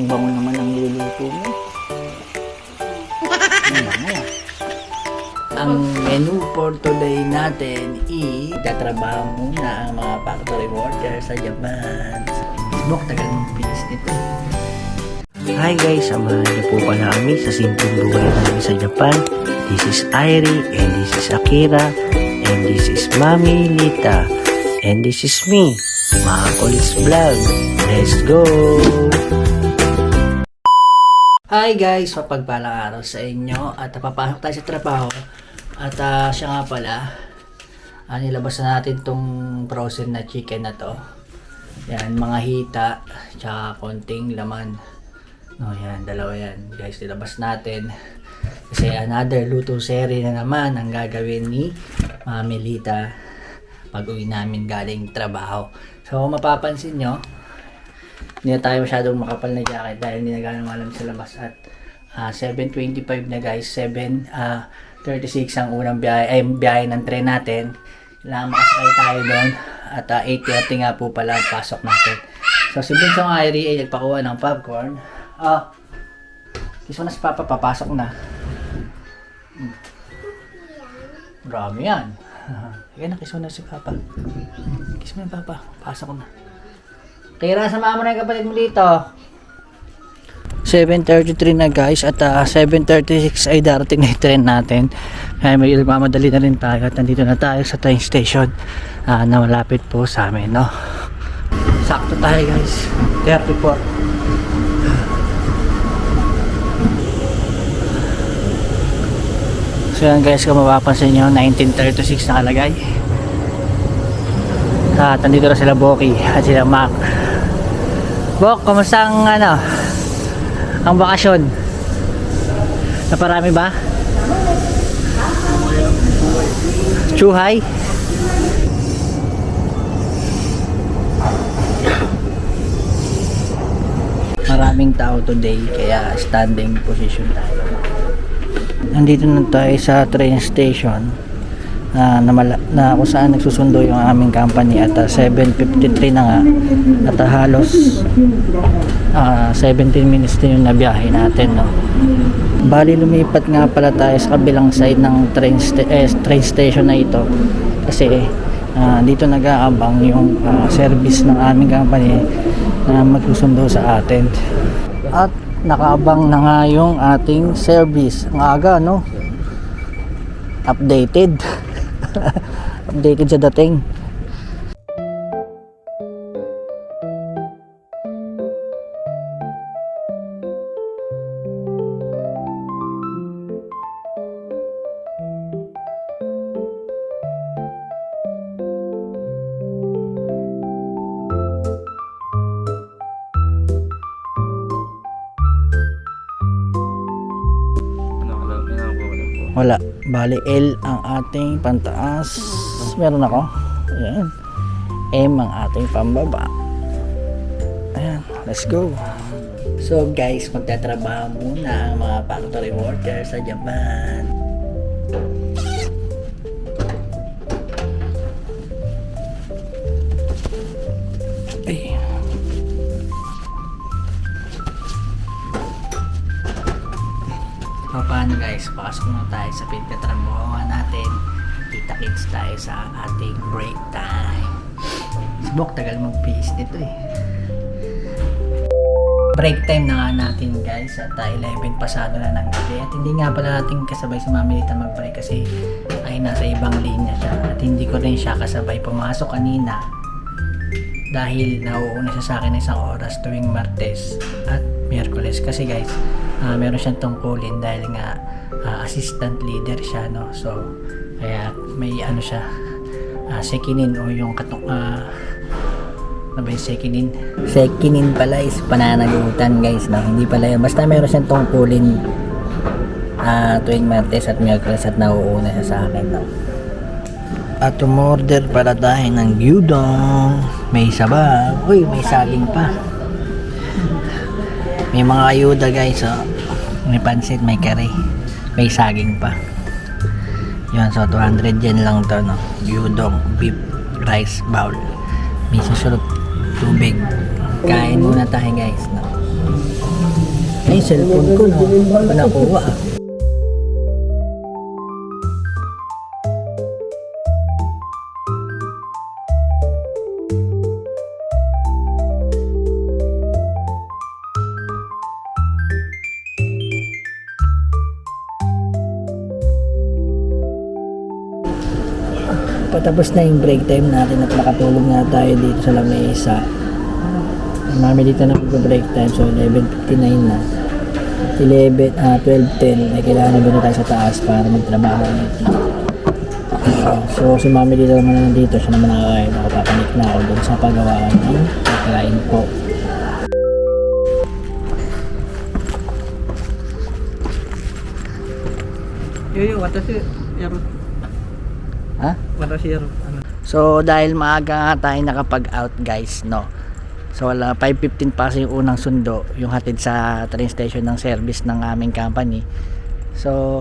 Ang bango naman ang niluluto mo. Ang bango. Ang menu for today natin is tatrabaho muna ang mga factory workers sa Japan. Facebook, tagal mong pinis nito. Hi guys, samahan niyo po pala kami sa simpleng buhay namin sa Japan. This is Airi, and this is Akira, and this is Mami Lita, and this is me, Makolis Vlog. Let's go! Hi guys, mapagpalang araw sa inyo at papasok tayo sa trabaho. At siya nga pala, nilabas na natin tong frozen na chicken na to. Yan, mga hita, tsaka konting laman. No, yan, dalawa yan. Guys, nilabas natin. Kasi another luto series na naman ang gagawin ni Mami Lita pag uwi namin galing trabaho. So, mapapansin nyo, hindi na tayo masyadong makapal na jacket dahil hindi na gano'ng malam sa labas. At 7:25 na guys, 7:36 ang unang biyahe ng tren natin. Kailangan makasakay tayo doon. At 8:30 nga po pala pasok natin. So si Bunsong Airi ay nagpakuha ng popcorn. Kiss mo na si Papa, papasok na. Marami yan. Sige na, kiss mo na si Papa. Kiss mo na Papa, pasok na. Kaya sama mo na yung kapatid mo dito. 7:33 na guys at 7:36 ay darating na yung train natin. Kaya may mamadali na rin tayo at nandito na tayo sa train station na malapit po sa amin, no? Sakto tayo guys, 34. So yan guys, kung mapapansin nyo, 19:36 nakalagay. At nandito na sila Boki at sila Mac. Bok, kumusta ang ang bakasyon? Naparami ba? Chuhay? Maraming tao today kaya standing position tayo. Nandito na tayo sa train station na kung saan nagsusundo yung aming company at 7:53 na nga at halos 17 minutes din yung nabiyahe natin, no? Bali lumipat nga pala tayo sa kabilang side ng train station na ito kasi dito nag-aabang yung service ng aming company na magsusundo sa atin at nakaabang na nga yung ating service. Ang aga, no? Updated updated sa dating. Wala. Bali L ang ating pantaas. Meron ako. Ayan. M ang ating pambaba. Ayan. Let's go. So guys, magtatrabaho muna ang mga factory workers sa Japan. Ay. Paano guys, pasok na tayo sa pinagtatrabahoan natin. Kita-kits tayo sa ating break time. Subok, tagal mag-piis nito eh. Break time na nga natin guys at 11 pasado na ng gabi. At hindi nga pala natin kasabay si Mami Lita mag-break kasi ay nasa ibang linya siya. At hindi ko rin siya kasabay pumasok kanina dahil nauuna siya sa akin ng isang oras tuwing Martes at Miyerkules. Kasi guys, meron siyang tungkulin dahil nga assistant leader siya, no? So kaya may siya sekinin o yung ano ba yung sekinin pala is pananagutan guys, no? Hindi pala yun, basta meron siyang tungkulin tuwing Martes at Miyerkules at nauuna siya sa akin, no? At umorder pala tayo ng gyudon, may sabaw, uy may saging pa, may mga ayuda guys, oh. May pansit, may curry, may saging pa. Yun, so 200 yen lang to, no? Gyudon beef rice bowl, may susunod tubig. Kain muna tayo guys, no? yung cellphone ko, no? Hindi ko nakuha. Patapos na yung break time natin at nakatulog na tayo dito sa lamesa. Mami dito na mag-break time, so 11:59 na. 12:10 ay kailangan na tayo sa taas para magtrabaho ulit. So si mami dito naman na nandito, siya naman nakakain. Ako papanik na ako doon sa paggawaan ng kakain po. Ha? So dahil maaga nga tayo nakapag-out guys, no. So wala 5:15 pa kasi yung unang sundo, yung hatid sa train station ng service ng aming company. So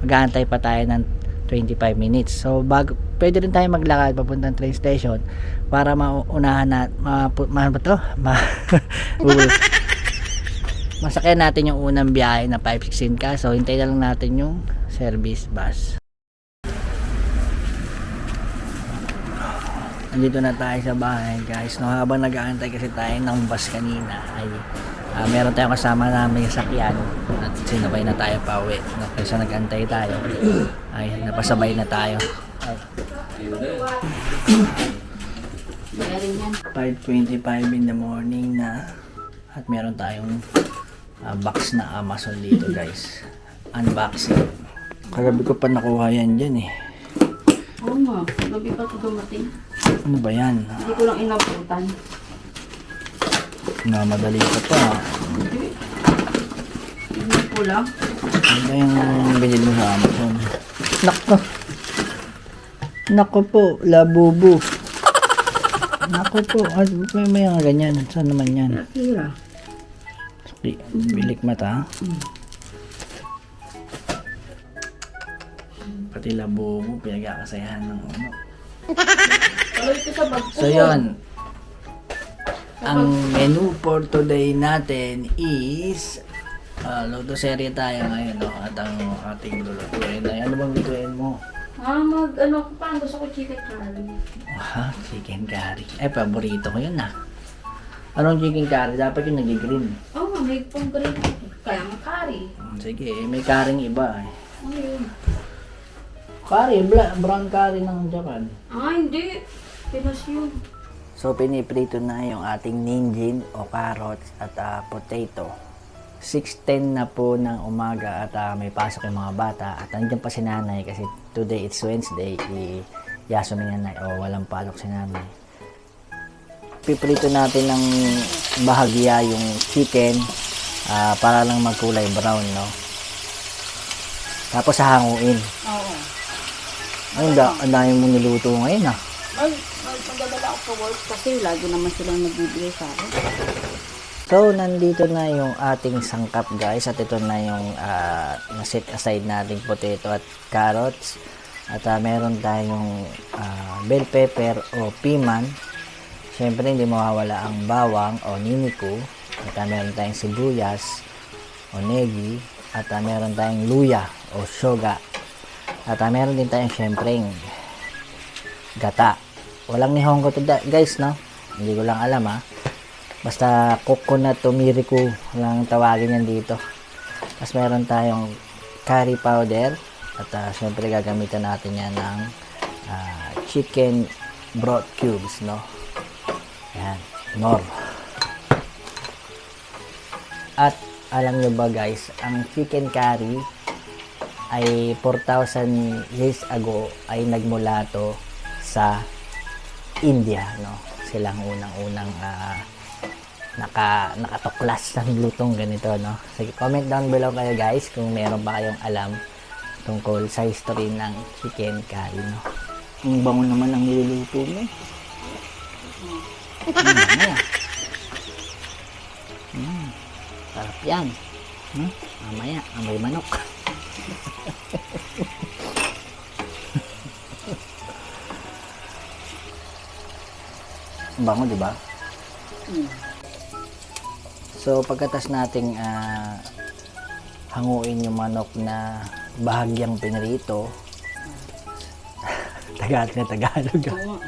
mag-aantay pa tayo ng 25 minutes. So pwede rin tayo maglakad papuntang train station para maunahan na masakyan natin yung unang biyahe na 5:16 ka. So hintayin na lang natin yung service bus. Nandito na tayo sa bahay guys, no, habang nag-aantay kasi tayo ng bus kanina ay meron tayong kasama namin sa sakyan at sinabay na tayo pa uwi, no, kaysa nag-aantay tayo ay napasabay na tayo. 5:25 in the morning na at meron tayong box na Amazon dito guys, unboxing. Kagabi ko pa nakuha yan dyan eh. Oo nga, gabi pa ito dumating. Ano ba yan? Hindi ko lang inabutan. Madali ka pa. Hindi ko lang. Ano ba yung binili mo sa Amazon? Nako. Nako po, labubo. Nako po, may mga ganyan. Saan naman yan? Nakira. Bilik mata. Pati labubo, pinagkakasayahan ng ano. So yun, ang menu for today natin is luto serye tayo ngayon, no? At ang ating lulutuin ay ano bang lutuin mo? Gusto ko chicken curry. Chicken curry. Paborito ko yun Anong chicken curry? Dapat yung nag-green. Oo, may pong green. Kaya nga curry. Sige, may curry iba Ano yun? Curry, brown curry ng Japan. Hindi. Pinas yun. So, piniprito na yung ating ninjin o carrots at potato. 6:10 na po ng umaga at may pasok yung mga bata. At nandiyan pa si nanay kasi today it's Wednesday. Yasumi nanay o walang palok si nanay. Piprito natin ng bahagya yung chicken para lang magkulay brown, no? Tapos hahanguin. Oo. Ang dami mong niluto ngayon Magdadala ako sa work kasi lagi naman silang nagbibigay sa akin. So, nandito na yung ating sangkap guys at ito na yung na-set aside nating potato at carrots at meron tayong bell pepper o piman. Siyempre hindi mawawala ang bawang o niniko at meron tayong sibuyas o negi at meron tayong luya o shoga at meron din tayong siyempreng gata. Walang nihongo to guys, no? Hindi ko lang alam basta coconut tumiriku lang tawagin yan dito. Tapos meron tayong curry powder at syempre gagamitan natin yan ng chicken broth cubes, no? Yan, more. At alam nyo ba guys, ang chicken curry ay 4,000 years ago ay nagmula to sa India, no? Silang unang-unang nakatuklas ng lutong ganito, no? Sige, comment down below kayo guys kung meron pa kayong alam tungkol sa history ng chicken curry, no? Ang bango naman ang niluluto mo. Sarap yan. Mamaya, amoy manok. Bango, di ba? So pagkatas nating hanguin yung manok na bahagyang pinrito. Tagalog na Tagalog. Oo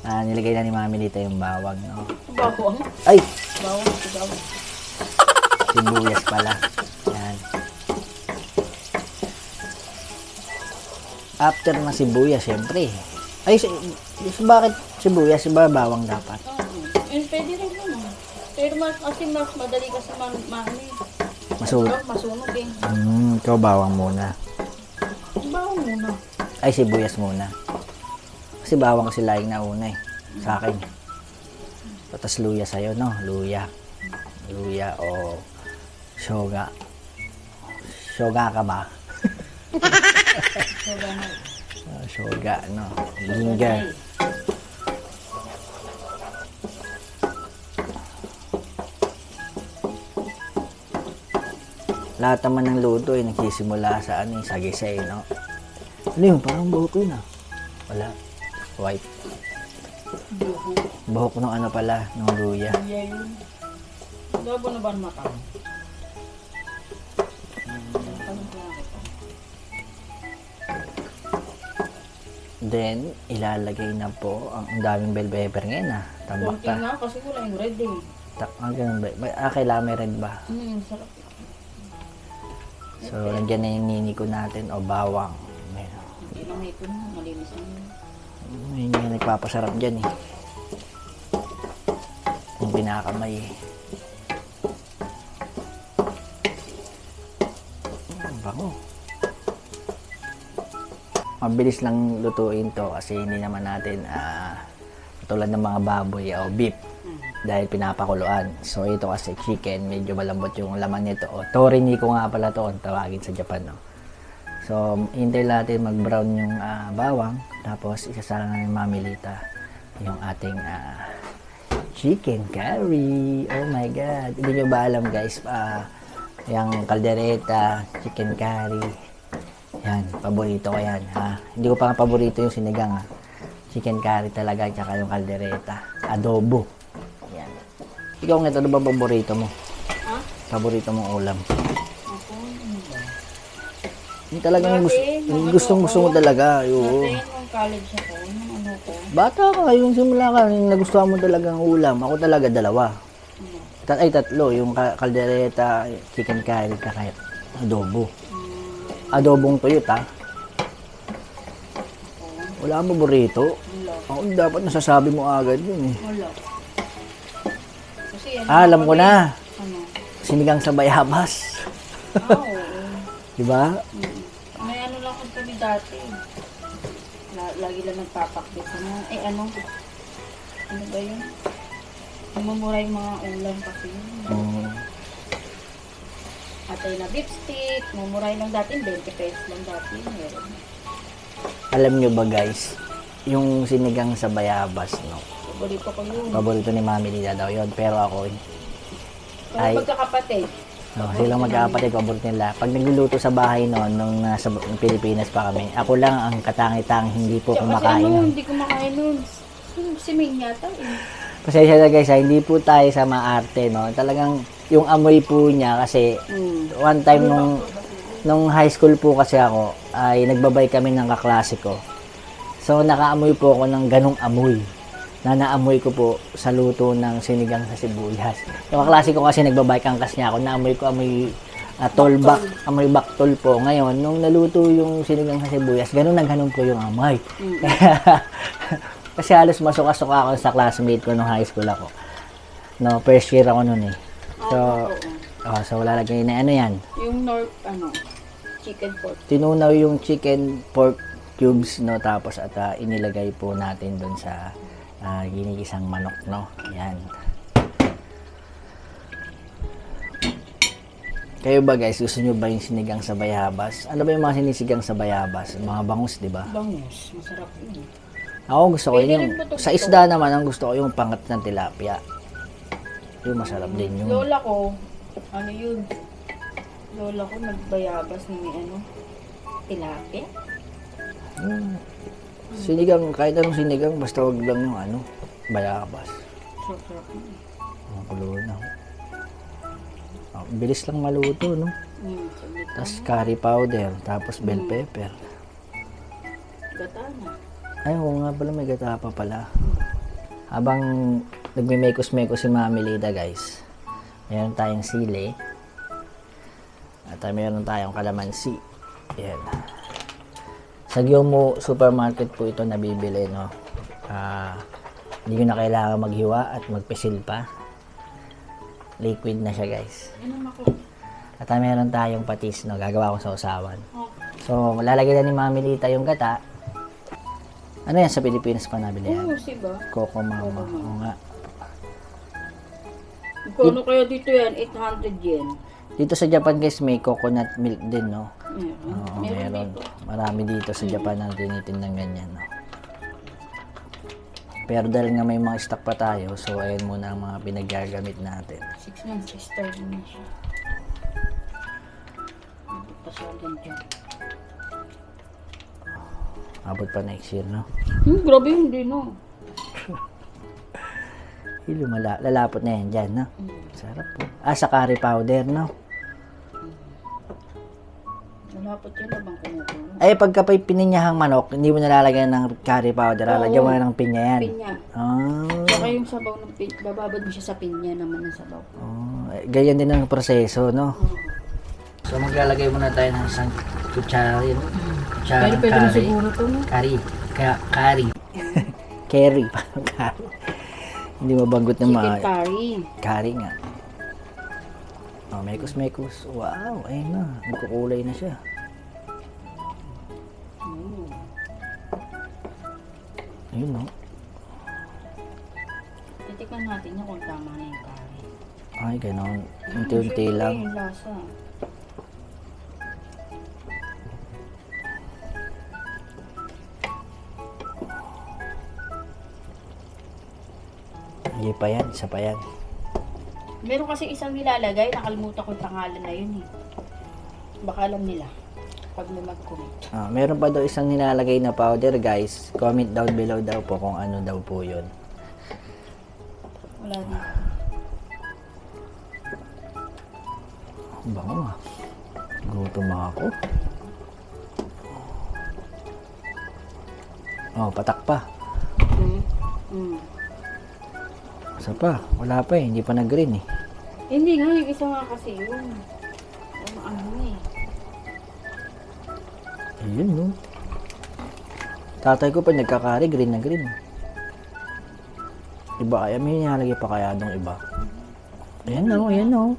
nga. Nilagay na ni Mami dito yung bawang, no? Bawang. Ay! Bawang. Bawang. Sibuyas pala. Yan. After na sibuyas, syempre. Ay, bakit sibuyas? Ba bawang dapat? Oo. Pwede rin naman. Pero kasi mas madali kasi Masunog. masunog eh. Ikaw bawang muna. Bawang muna. Ay, sibuyas muna. Kasi bawang kasi laing nauna eh. Sa akin. Tapos luya sa'yo, no? Luya. Luya o syoga. Syoga ka ba? Syoga, no? Ginger. Lahat naman ng luto ay nagsisimula sa sa gisay, no? Ano yun? Parang buhok yun ah. Wala. White. Buhok ng ano pala, ng luya. Yeah, yun. Labo na ba ang mata? Then, ilalagay na po ang daming bell pepper ngayon ah. Tambak Konti ka. nga kasi wala yung red eh. Ganun ba? Kailangan may red ba? Sarap. So, lagyan na yung nini ko natin o bawang. Hindi lang ito na, malinis na. Yun yung nagpapasarap dyan eh. Yung pinakamay eh. Bango. Mabilis lang lutuin to kasi hindi naman natin tulad ng mga baboy o beef dahil pinapakuluan. So ito kasi chicken, medyo malambot yung laman nito. O toriniko nga pala to, ang tawagin sa Japan, no. So hintay natin mag-brown yung bawang, tapos isasala na ng Mami Lita yung ating chicken curry. Oh my god. Hindi nyo ba alam guys, yung kaldereta, chicken curry. Yan, paborito ko yan, ha. Hindi ko pa nga paborito yung sinigang, ha. Chicken curry talaga, tsaka yung kaldereta. Adobo. Yan. Ikaw nga, ano ba paborito mo? Ha? Paborito mong ulam? Ako, ano ba? Yung talagang Dati, gusto mo talaga. Oo. Dati nung college ako, nung ano ko. Bata ka, yung simula ka, yung nagustuhan mo talagang ulam. Ako talaga dalawa. Tatlo, yung kaldereta, chicken curry, kakayat. Adobo. Adobong tuyot, ha? Wala mo burrito? Wala. Ako dapat nasasabi mo agad yun, eh. Wala. Kasi ano Alam ko na. Ano? Sinigang sa bayabas. Oo. Diba? May ano lang kami dati. Lagi lang nagpapakbit. Ano? Ano ba yun? Namumura yung mga ulam kasi yun. Atay na beef stick, mumuray lang dati, 20 pesos lang dati. Meron. Alam nyo ba guys, yung sinigang sa bayabas, no? Paborito ko yun. Paborito ni Mami Lita daw yun. Pero ako, Pero pagkakapatid. no, silang magkakapatid, paborito nila. Pag nagluluto sa bahay noon, nung nasa Pilipinas pa kami, ako lang ang katangi-tangi, hindi po Kasi kumakain ano, nun. hindi kumakain nun. Si Ming yata eh. Pasensya na guys, hindi po tayo sa maarte, no? Talagang yung amoy po niya kasi one time nung high school po kasi ako, ay nagbabay kami ng kaklase ko. So nakaamoy po ako ng ganong amoy. Na naamoy ko po sa luto ng sinigang sa sibuyas. Yung kaklase ko kasi nagbabay angkas niya ako, naamoy ko amoy tolbak, amoy baktol po. Ngayon, nung naluto yung sinigang sa sibuyas, ganon po yung amoy. Kasi halos masuka-suka ako sa classmate ko nung high school ako. No, first year ako noon eh. So lalagay na ano yan. Yung north, chicken pork. Tinunaw yung chicken pork cubes, no, tapos at inilagay po natin doon sa ginigisang manok, no. Yan. Kayo ba guys, gusto nyo ba yung sinigang sa bayabas? Ano ba yung mga sinisigang sa bayabas? Mga bangus, di ba? Bangus, masarap yun. Ako gusto ko Pwede yung rin po sa isda naman, ang gusto ko yung pangat ng tilapia. Yung masarap din yung Lola ko, yun? Lola ko nagbayabas ni tilapia. sinigang, kahit anong sinigang, basta wag lang yung bayabas. Sarap. Ang kulo na. bilis lang maluto, no? Saglit lang. Tapos curry powder, tapos bell pepper. Gata na. Ay, oo nga pala, may gata pa pala. Habang nagme-mekos-mekos si Mami Lida, guys, meron tayong sili. At meron tayong kalamansi. Ayan. Sa Gyomo Supermarket po ito nabibili, no? Hindi ko na kailangan maghiwa at magpisil pa. Liquid na siya, guys. Ano ako? At meron tayong patis, no? Gagawa ko sa usawan. Oh. So, lalagay na ni Mami Lita yung gata. Ano yan sa Pilipinas pa nabili yan? Oo, siba. Coco Mama. Oo nga. Kung ano kaya dito yan? 800 yen. Dito sa Japan, guys, may coconut milk din, no? Oo, Meron meron. dito. Marami dito sa Japan ang tinitinda ng ganyan, no? Pero dahil nga may mga stock pa tayo, so ayan muna ang mga pinagagamit natin. 6 months, start na siya. Abot pa siya dyan. Abot pa next year, no? Grabe hindi, no? Lalapot na yan dyan, no? Sarap po. Sa curry powder, no? Malapot yun habang kumukulo. Ay, pagka pa pininyahang manok, hindi mo nalalagyan ng curry powder. Lalagyan mo na ng pinya yan. Pinya. Ah. Saka yung sabaw ng pinya, bababad mo siya sa pinya naman ng sabaw. Ganyan din ang proseso, no? So, maglalagay muna tayo ng isang kutsara yun. Kutsara ng Pwede curry. siguro to, no? Curry. Curry. Curry. Parang curry. Hindi mabanggot ng mga... Chicken curry. Curry nga. Oh, mekos. Wow, ayun na. Nagkukulay na siya. Ayun, no? Titikman natin yun kung tama na yung curry. Ay, ganon. Unti-unti lang. Yung lasa. Hindi pa yan. Isa pa yan. Meron kasi isang nilalagay, nakalimutan ko yung pangalan na yun eh. Baka alam nila pag may mag-comment. Meron pa daw isang nilalagay na powder, guys. Comment down below daw po kung ano daw po yun. Wala din. Ang bango ah. Gutom ako. Oh, patak pa. Isa pa. Wala pa eh. Hindi pa nag-green eh. Hindi nga, yung isa nga kasi yun. Ano eh. Ayun, no? Tatay ko pa nagkakari, green na green. Iba kaya, may nilalagay pa kaya dong iba. Ayan, no? Ayan, no?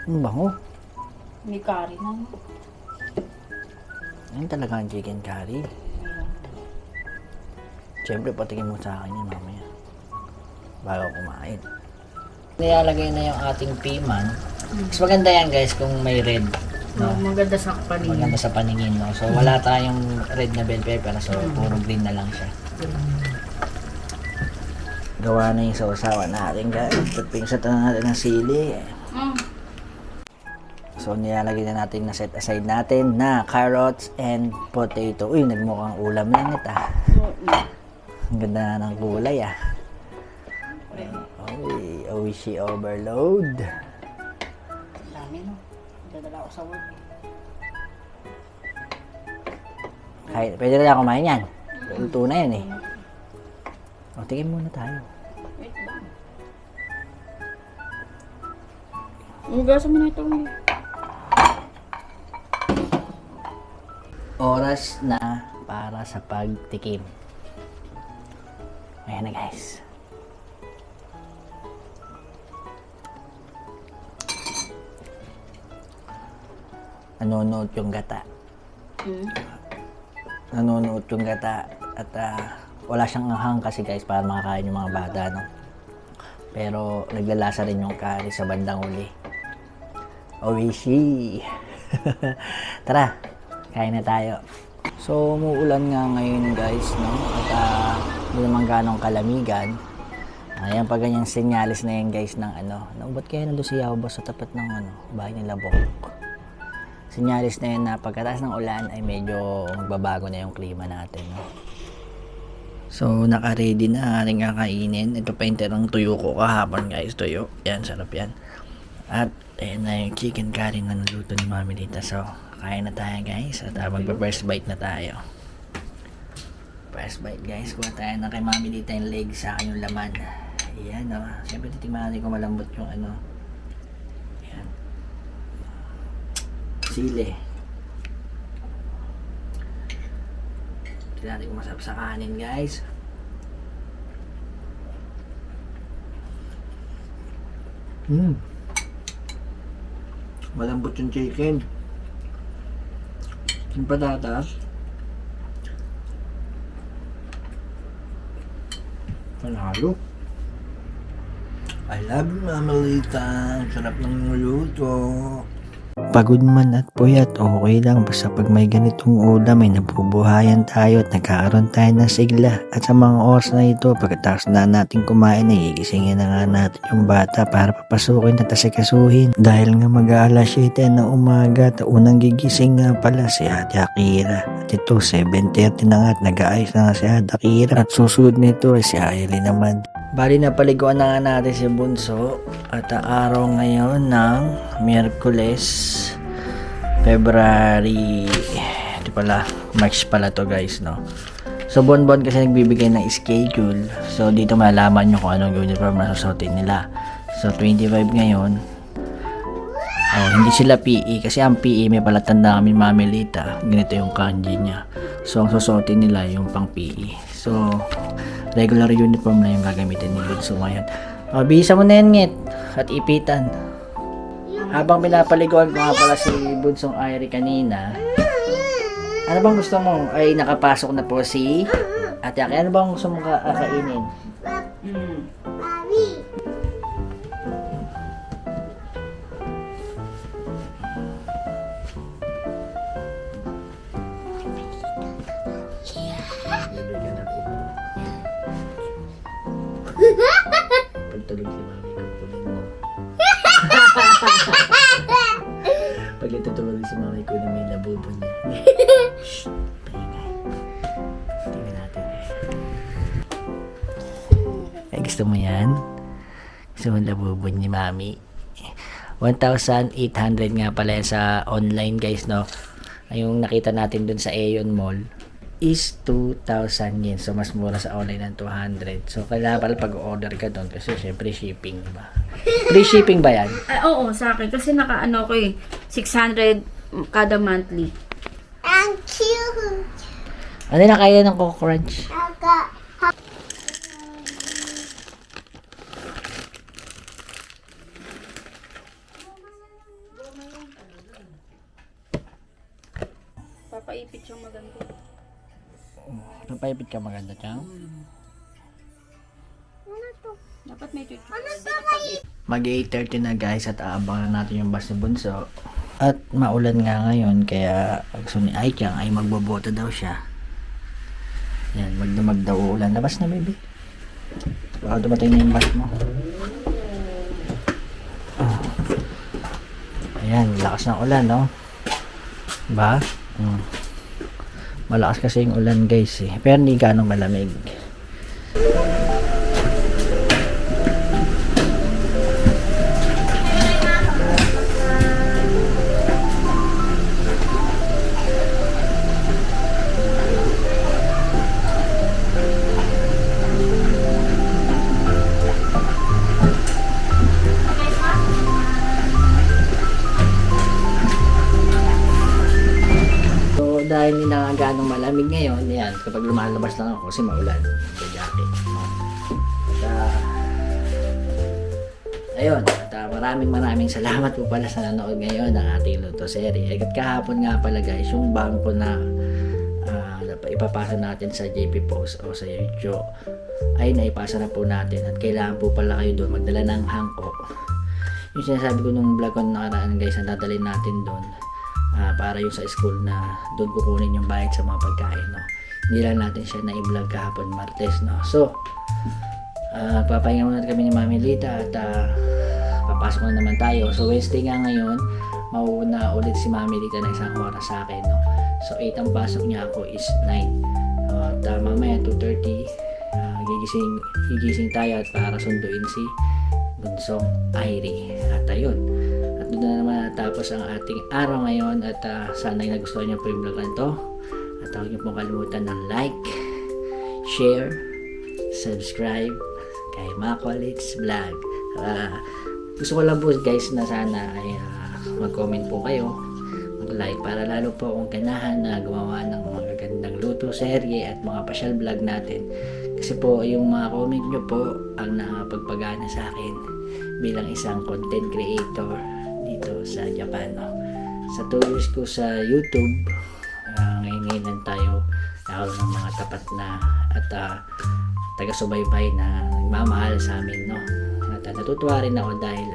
Ang bango. May curry na. No? Ayan talaga ang chicken curry. Ayan. Siyempre, patingin mo sa akin yan mamaya. Bago kumain. Nilalagay na yung ating piman. Mas maganda yan, guys, kung may red. No? Maganda sa paningin. Maganda sa paningin, no? So, wala tayong red na bell pepper. So, puro green na lang siya. Gawa na yung sausawan natin, guys. Pagpingsat na natin ng sili. So, nilalagay na natin na set aside natin na carrots and potato. Uy, nagmukhang ulam lang ito. Ang ganda na ng kulay, ah. Uy, oishi overload. Dami, no? Dadala ko sa work. Kahit, pwede na kumain yan. Luto na yan, eh. O, tingin muna tayo. Wait lang. Ugasan mo na ito. Oras na para sa pagtikim. Ayan na, guys. Nanonood yung gata. Nanonood yung gata. At wala siyang ahang kasi, guys, para makakain yung mga bata, no? Pero naglalasa rin yung curry sa bandang uli. Oishi! Tara, kain na tayo. So, umuulan nga ngayon, guys, no? At hindi naman ganong kalamigan. Ayan pa ganyang senyalis na yan, guys, ng ano. Ba't kaya nandun si Yao ba sa tapat ng ano, bahay nila Bok? Senyalis na yan na pagkataas ng ulan ay medyo magbabago na yung klima natin, no? So, naka-ready na ating kakainin. Ito pa yung tirang tuyo ko kahapon, guys. Tuyo. Yan, sarap yan. At ayan na yung chicken curry na naluto ni Mami Lita. So, kain na tayo guys. At magpa-first bite na tayo. First bite guys. Kuha tayo na kay Mami Lita yung leg, sa akin yung laman. Ayan o. Siyempre titignan natin kung malambot yung ano. Ayan. Sili. Tignan natin kung masarap sa kanin guys. Malambot yung chicken. Yung patatas. Panalo. I love you, Mama Lita. Ang sarap ng luto. Pagod man at puyat, okay lang. Basta pag may ganitong ulam, may nabubuhayan tayo at nagkakaroon tayo ng sigla. At sa mga oras na ito, pagkatapos na natin kumain, nagigisingin na nga natin yung bata para papasukin at asikasuhin. Dahil nga mag-aalas 7 na umaga at unang gigising nga pala si Ate Akira. At ito, 7:30 na nga at nag-aayos na nga si Ate Akira. At susunod nito ay si Ailey naman. Bali na paliguan na nga natin si Bunso. At ang araw ngayon ng Miyerkules, February, di pala, March pala to guys, no? So buwan-buwan kasi nagbibigay ng schedule. So dito malalaman nyo kung anong uniform na susuotin nila. So 25 ngayon. Oh, hindi sila PE kasi ang PE may palatanda kami Mami Lita. Ganito yung kanji niya. So ang susuotin nila yung pang PE. So regular uniform na yung gagamitin ni Bunso ngayon. Bisa mo na yan, Ngit. At ipitan. Habang pinapaliguan ko nga pala si Bunsong Irie kanina, ano bang gusto mo? Ay, nakapasok na po si Ate Aki. Ano bang gusto mo kainin? Pagtulog si Mami, kunin mo. Pag itutulog si Mami, kunin mo yung labubo niya. Shhh! Paingay. Tingnan natin. Ay, gusto mo yan? Gusto mo yung labubo ni Mami? 1,800 nga pala yan sa online guys, no? Yung nakita natin dun sa Aeon Mall is 2,000 yen. So, mas mura sa online ng 200. So, kailangan pala pag-order ka doon kasi syempre shipping, diba? Free shipping ba yan? Oo, sa akin. Kasi naka-ano ko 600 kada monthly. Ang cute. Ano na kaya ng Coco Crunch? Papaipit yung maganda. Papaipit ka maganda, Chang? Dapat may chuchu. Mag 8:30 na guys at aabangan natin yung bus ni Bunso. At maulan nga ngayon kaya gusto ni Aichang ay magboboto daw siya. Yan, magdamag daw ulan. Labas na baby. Baka dumating na yung bus mo. Ah. Ayan, lakas ng ulan, no? Ba? Malakas kasi yung ulan guys eh. Pero hindi ganong malamig. Dahil hindi na ganong malamig ngayon, yan, kapag lumalabas lang ako kasi maulan, sa jacket. At ayun, at maraming salamat po pala sa nanood ngayon ng ating Luto Serie. At kahapon nga pala guys, yung bangko na ipapasa natin sa JP Post o sa YouTube ay naipasa na po natin at kailangan po pala kayo doon magdala ng hangko. Yung sinasabi ko nung vlog ko nakaraan guys, na dadalhin natin doon para yung sa school na doon kukunin yung bayad sa mga pagkain, no? Hindi lang natin siya na i-vlog kahapon Martes, no? So papahinga muna kami ni Mami Lita at papasok na naman tayo. So Wednesday nga ngayon, mauuna ulit si Mami Lita na isang oras sa akin, no? So 8 ang pasok niya, ako is 9. At mamaya 2:30 gigising tayo at para sunduin si Bunsong Irie. At ayun, matatapos ang ating araw ngayon at sana ay nagustuhan niyo po yung vlog na ito. At huwag niyo pong kalimutan ng like, share, subscribe kay Macolits Vlog. Gusto ko lang po guys na sana ay mag-comment po kayo, mag-like para lalo po akong ganahan na gumawa ng mga gandang luto, serye at mga pasyal vlog natin. Kasi po yung mga comment nyo po ang nakapagpagana sa akin bilang isang content creator dito sa Japan. No? Sa 2 years ko sa YouTube, ngayon lang tayo nakaroon ng mga tapat na at taga-subaybay na nagmamahal sa amin. No? At natutuwa rin ako dahil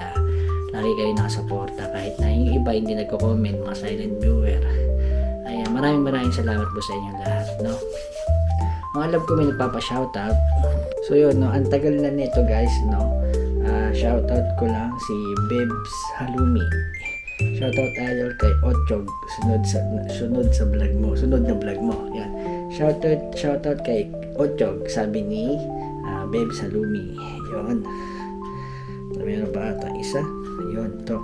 lagi kayo nakasuporta kahit na yung iba hindi nagko-comment, mga silent viewer. Ay maraming salamat po sa inyong lahat. No? Ang alam ko may nagpapa-shoutout. So yun, no, ang tagal na nito guys, no. Shoutout ko lang si Bebs Halumi. Shoutout idol kay Ochog, sunod sa vlog mo, sunod na vlog mo. Yan. Shoutout kay Ochog, sabi ni Bebs Halumi. Yun. Meron pa ata isa. Ayun, to.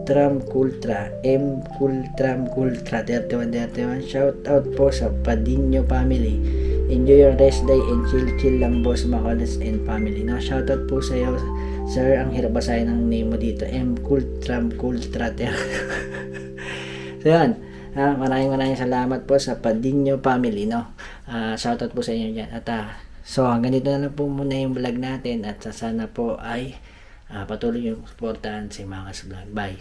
Tram Kultra, M Kultram Kultra 31 shout out po sa Padinho family. Enjoy your rest day and chill lang boss Macolits and family. No, shout out po sa iyo sir, ang hirap basahin ng name mo dito, M Kultram Kultra. So yan, maraming salamat po sa Padinho family, no. Shout out po sa inyo diyan. At so hanggang dito na lang po muna yung vlog natin at sana po ay patuloy yung supportahan si Makas Vlog. Bye!